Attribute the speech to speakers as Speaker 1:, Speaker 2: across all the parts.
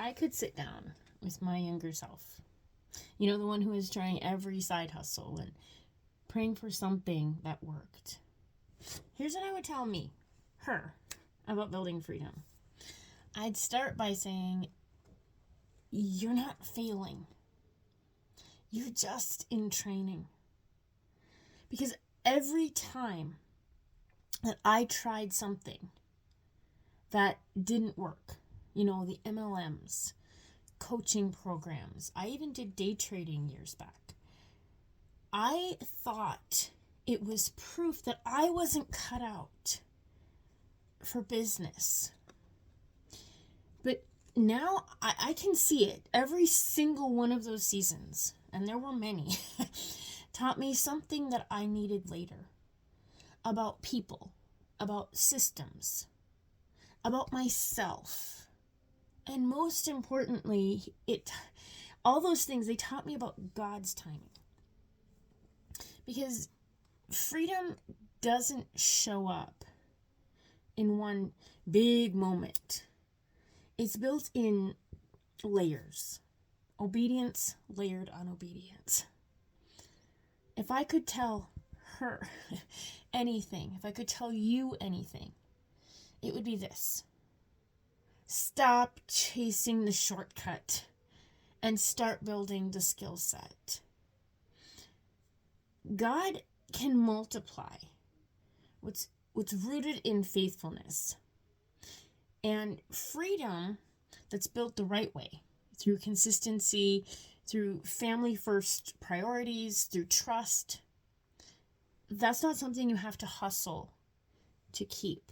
Speaker 1: I could sit down with my younger self, you know, the one who is trying every side hustle and praying for something that worked, here's what I would tell her, about building freedom. I'd start by saying, you're not failing. You're just in training. Because every time that I tried something that didn't work, you know, the MLMs, coaching programs, I even did day trading years back, I thought it was proof that I wasn't cut out for business. But now I can see it. Every single one of those seasons, and there were many, taught me something that I needed later. About people, about systems, about myself. And most importantly, all those things, they taught me about God's timing. Because freedom doesn't show up in one big moment. It's built in layers. Obedience layered on obedience. If I could tell her anything, if I could tell you anything, it would be this. Stop chasing the shortcut and start building the skill set. God can multiply what's rooted in faithfulness. And freedom that's built the right way, through consistency, through family first priorities, through trust, that's not something you have to hustle to keep.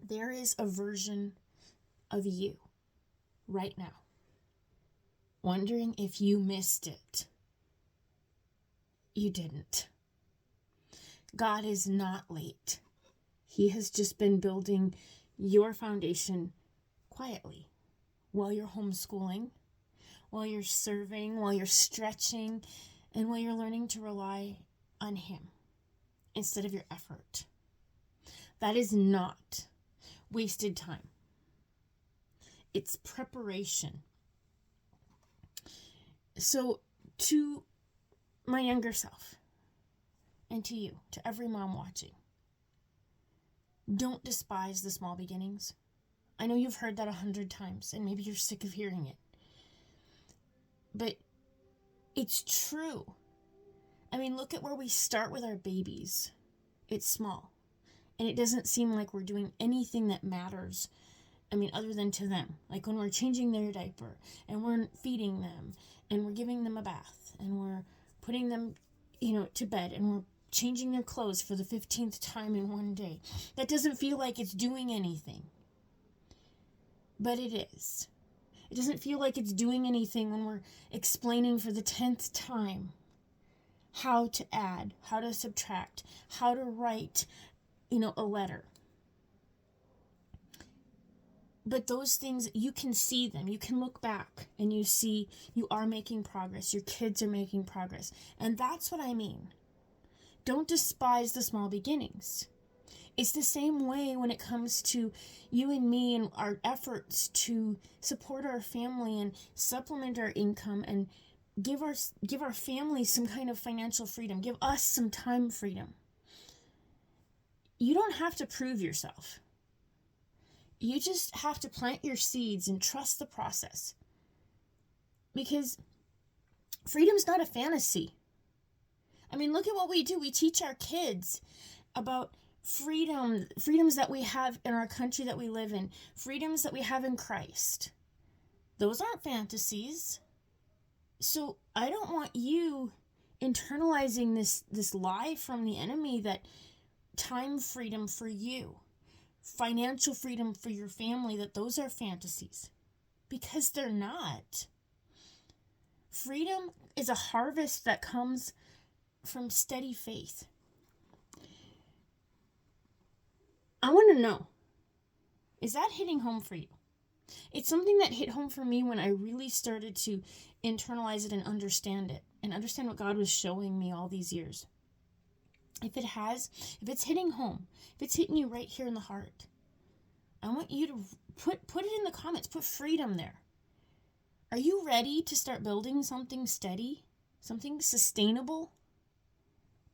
Speaker 1: There is a version of you right now, wondering if you missed it. You didn't. God is not late. He has just been building your foundation quietly while you're homeschooling, while you're serving, while you're stretching, and while you're learning to rely on Him instead of your effort. That is not wasted time. It's preparation. So to my younger self, and to you, to every mom watching, don't despise the small beginnings. I know you've heard that 100 times, and maybe you're sick of hearing it. But it's true. I mean, look at where we start with our babies. It's small. And it doesn't seem like we're doing anything that matters, other than to them. Like when we're changing their diaper, and we're feeding them, and we're giving them a bath, and we're putting them, to bed, and we're changing their clothes for the 15th time in one day. That doesn't feel like it's doing anything. But it is. It doesn't feel like it's doing anything when we're explaining for the 10th time how to add, how to subtract, how to write, a letter. But those things, you can see them. You can look back and you see you are making progress. Your kids are making progress. And that's what I mean. Don't despise the small beginnings. It's the same way when it comes to you and me and our efforts to support our family and supplement our income and give our family some kind of financial freedom. Give us some time freedom. You don't have to prove yourself. You just have to plant your seeds and trust the process. Because freedom's not a fantasy. Look at what we do. We teach our kids about freedoms that we have in our country that we live in, freedoms that we have in Christ. Those aren't fantasies. So I don't want you internalizing this lie from the enemy that time freedom for you, financial freedom for your family, that those are fantasies. Because they're not. Freedom is a harvest that comes from steady faith. I want to know, is that hitting home for you? It's something that hit home for me when I really started to internalize it and understand it, and understand what God was showing me all these years. If it's hitting home, if it's hitting you right here in the heart, I want you to put it in the comments. Put freedom there. Are you ready to start building something steady, something sustainable?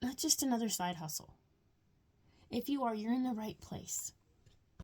Speaker 1: Not just another side hustle. If you are, you're in the right place.